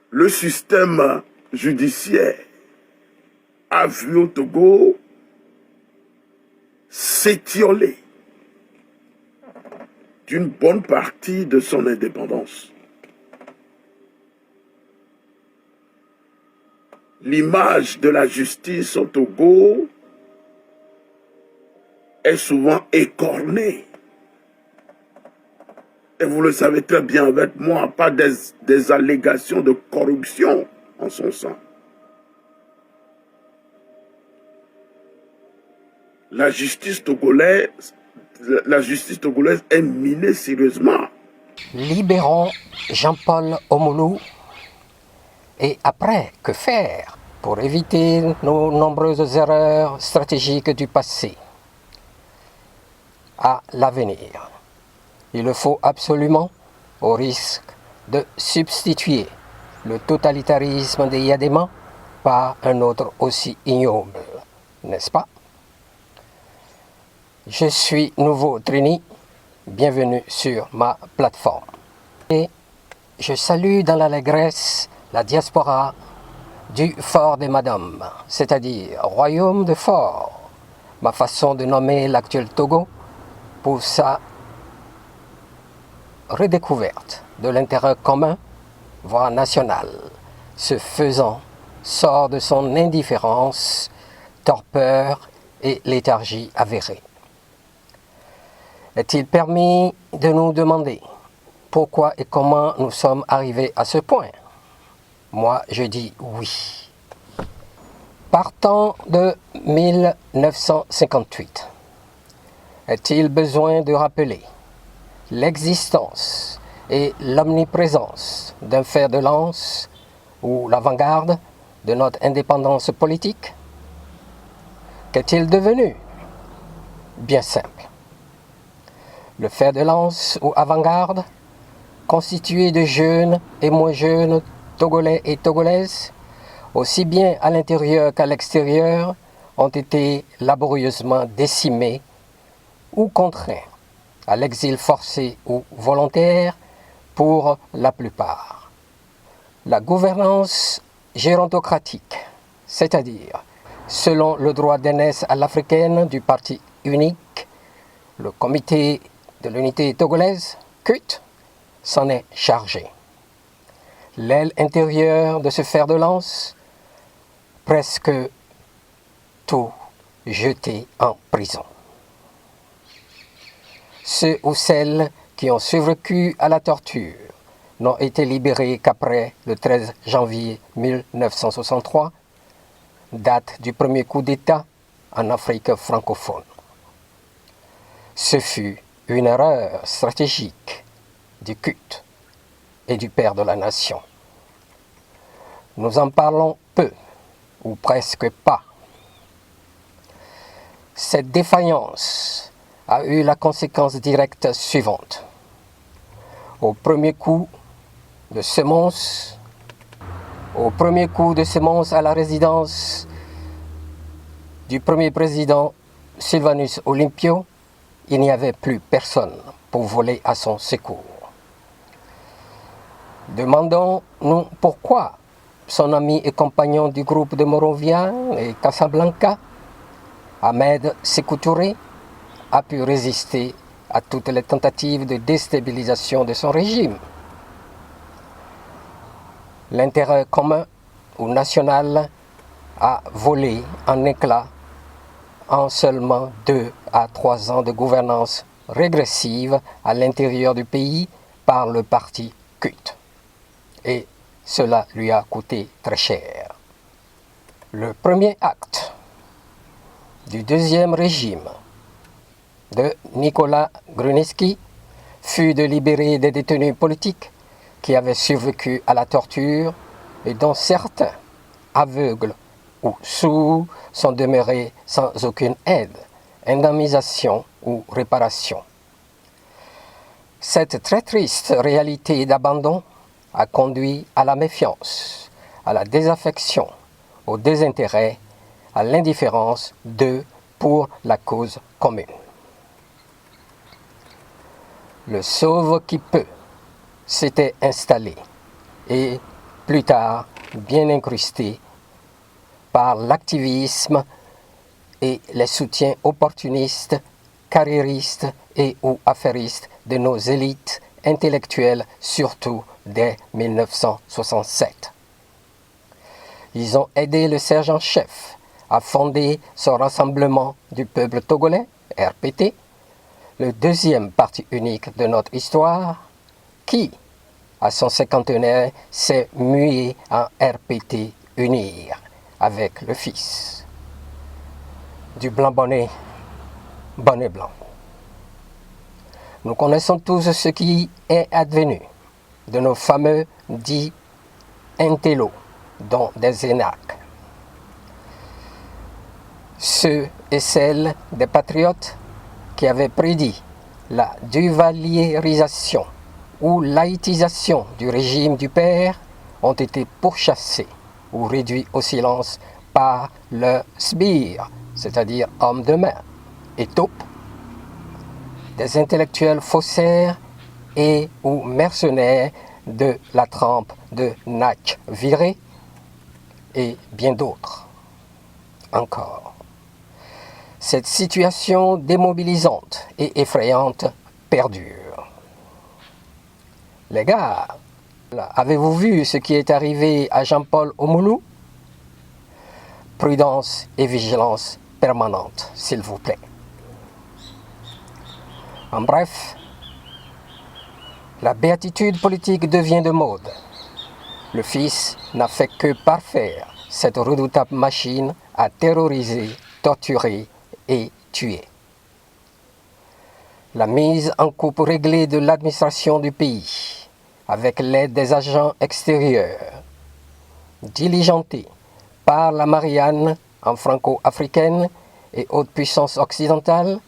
Le système judiciaire a vu au Togo s'étioler d'une bonne partie de son indépendance. L'image de la justice au Togo est souvent écornée. Et vous le savez très bien avec moi, pas des allégations de corruption en son sein. La justice togolaise est minée sérieusement. Libérons Jean-Paul Omoulou. Et après, que faire pour éviter nos nombreuses erreurs stratégiques du passé à l'avenir? Il faut absolument, au risque de substituer le totalitarisme des Yadéma par un autre aussi ignoble, n'est-ce pas? Je suis Nouveau Trini, bienvenue sur ma plateforme. Et je salue dans l'allégresse la diaspora du Fort des Madames, c'est-à-dire Royaume de Fort, ma façon de nommer l'actuel Togo pour sa redécouverte de l'intérêt commun, voire national. Ce faisant, sort de son indifférence, torpeur et léthargie avérée. Est-il permis de nous demander pourquoi et comment nous sommes arrivés à ce point? Moi, je dis oui. Partant de 1958, est-il besoin de rappeler l'existence et l'omniprésence d'un fer de lance ou l'avant-garde de notre indépendance politique? Qu'est-il devenu? Bien simple. Le fer de lance ou avant-garde, constitué de jeunes et moins jeunes Togolais et Togolaises, aussi bien à l'intérieur qu'à l'extérieur, ont été laborieusement décimés ou contraints à l'exil forcé ou volontaire pour la plupart. La gouvernance gérontocratique, c'est-à-dire selon le droit d'aînesse à l'africaine du parti unique, le comité de l'unité togolaise, CUT, s'en est chargé. L'aile intérieure de ce fer de lance, presque tout jeté en prison. Ceux ou celles qui ont survécu à la torture n'ont été libérés qu'après le 13 janvier 1963, date du premier coup d'État en Afrique francophone. Ce fut une erreur stratégique du CUT et du père de la nation. Nous en parlons peu, ou presque pas. Cette défaillance a eu la conséquence directe suivante. Au premier coup de semonce à la résidence du premier président Sylvanus Olympio, il n'y avait plus personne pour voler à son secours. Demandons-nous pourquoi son ami et compagnon du groupe de Morovia et Casablanca, Ahmed Sékou Touré, a pu résister à toutes les tentatives de déstabilisation de son régime. L'intérêt commun ou national a volé en éclats en seulement 2 à 3 ans de gouvernance régressive à l'intérieur du pays par le parti CUT. Et cela lui a coûté très cher. Le premier acte du deuxième régime de Nicolas Grunitzky fut de libérer des détenus politiques qui avaient survécu à la torture et dont certains, aveugles ou sourds, sont demeurés sans aucune aide, indemnisation ou réparation. Cette très triste réalité d'abandon a conduit à la méfiance, à la désaffection, au désintérêt, à l'indifférence d'eux pour la cause commune. Le sauve qui peut s'était installé et plus tard bien incrusté par l'activisme et les soutiens opportunistes, carriéristes et ou affairistes de nos élites intellectuelles, surtout dès 1967. Ils ont aidé le sergent-chef à fonder ce Rassemblement du peuple togolais, RPT, le deuxième parti unique de notre histoire, qui, à son cinquantenaire, s'est mué en RPT Unir avec le fils du blanc bonnet, bonnet blanc. Nous connaissons tous ce qui est advenu de nos fameux dits intellos, dont des énarques. Ceux et celles des patriotes qui avaient prédit la duvalierisation ou laïcisation du régime du père ont été pourchassés ou réduits au silence par leurs sbires, c'est-à-dire hommes de main et taupes, des intellectuels faussaires et ou mercenaires de la trempe de Nac Viré et bien d'autres encore. Cette situation démobilisante et effrayante perdure. Les gars, avez-vous vu ce qui est arrivé à Jean-Paul Omoulou? Prudence et vigilance permanente, s'il vous plaît. En bref, la béatitude politique devient de mode. Le fils n'a fait que parfaire cette redoutable machine à terroriser, torturer et tuer. La mise en coupe réglée de l'administration du pays, avec l'aide des agents extérieurs, diligentés par la Marianne en franco-africaine et haute puissance occidentale,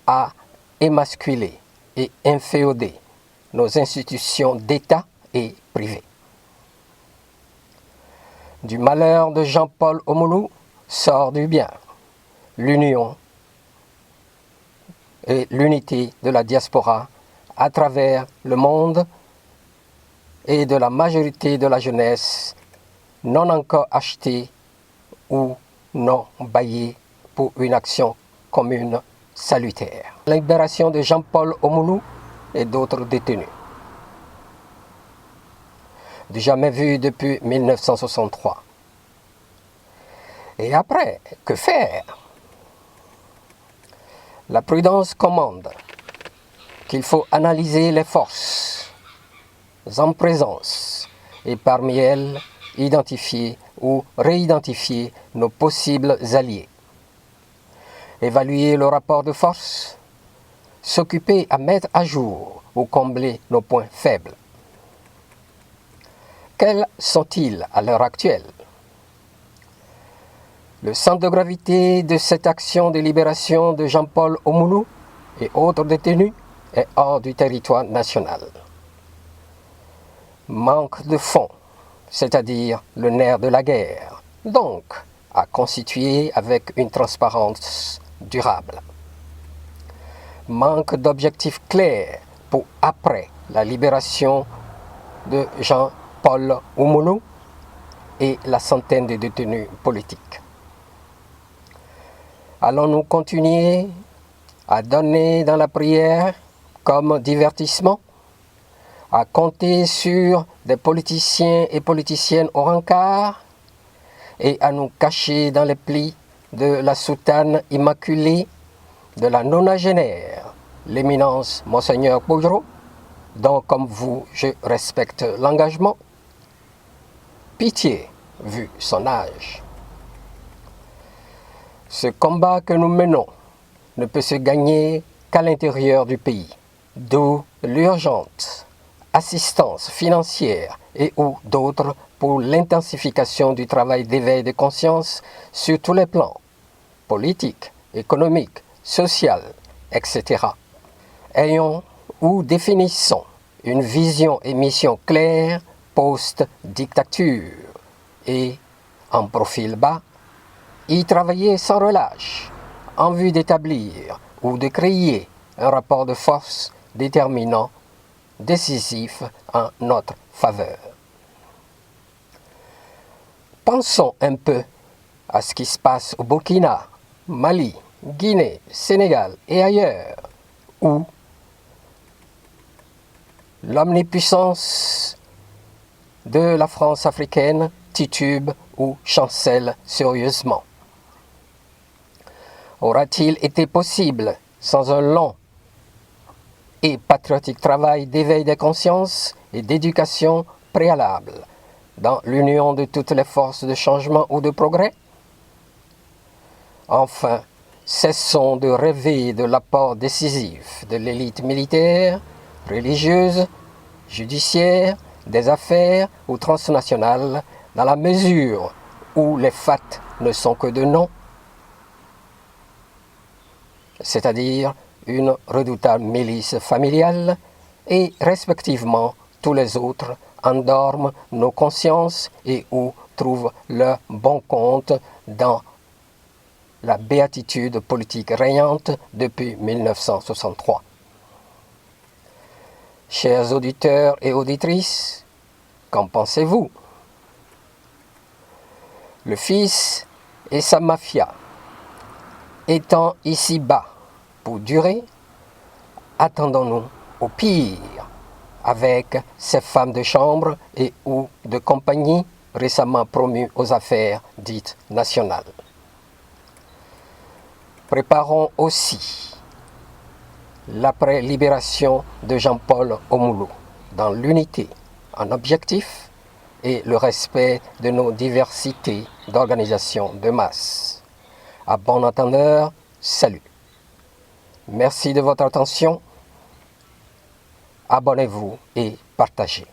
a émasculé et inféodé nos institutions d'État et privées. Du malheur de Jean-Paul Omoulou sort du bien, l'union et l'unité de la diaspora à travers le monde et de la majorité de la jeunesse non encore achetée ou non baillée pour une action commune salutaire. La libération de Jean-Paul Omoulou et d'autres détenus. Du jamais vu depuis 1963. Et après, que faire? La prudence commande qu'il faut analyser les forces en présence et parmi elles identifier ou réidentifier nos possibles alliés. Évaluer le rapport de force, s'occuper à mettre à jour ou combler nos points faibles. Quels sont-ils à l'heure actuelle? Le centre de gravité de cette action de libération de Jean-Paul Omoulou et autres détenus est hors du territoire national. Manque de fonds, c'est-à-dire le nerf de la guerre, donc à constituer avec une transparence durable. Manque d'objectifs clairs pour après la libération de Jean-Paul Omoulou et la centaine de détenus politiques. Allons-nous continuer à donner dans la prière comme divertissement, à compter sur des politiciens et politiciennes au rencard et à nous cacher dans les plis de la soutane immaculée de la nonagénaire, l'éminence Monseigneur Boudreau, dont comme vous je respecte l'engagement? Pitié, vu son âge. Ce combat que nous menons ne peut se gagner qu'à l'intérieur du pays, d'où l'urgente assistance financière et ou d'autres pour l'intensification du travail d'éveil de conscience sur tous les plans, politiques, économiques, social, etc. Ayons ou définissons une vision et mission claire post-dictature et, en profil bas, y travailler sans relâche en vue d'établir ou de créer un rapport de force déterminant, décisif en notre faveur. Pensons un peu à ce qui se passe au Burkina, Mali, Guinée, Sénégal et ailleurs, où l'omnipuissance de la France africaine titube ou chancelle sérieusement. Aura-t-il été possible, sans un long et patriotique travail d'éveil des consciences et d'éducation préalable, dans l'union de toutes les forces de changement ou de progrès? Enfin, cessons de rêver de l'apport décisif de l'élite militaire, religieuse, judiciaire, des affaires ou transnationales, dans la mesure où les FAT ne sont que de noms, c'est-à-dire une redoutable milice familiale, et respectivement tous les autres endorment nos consciences et où trouvent leur bon compte dans la béatitude politique régnante depuis 1963. Chers auditeurs et auditrices, qu'en pensez-vous? Le Fils et sa mafia étant ici-bas pour durer, attendons-nous au pire avec ces femmes de chambre et ou de compagnie récemment promues aux affaires dites nationales. Préparons aussi l'après-libération de Jean-Paul Omoulou dans l'unité, en objectif et le respect de nos diversités d'organisations de masse. À bon entendeur, salut. Merci de votre attention. Abonnez-vous et partagez.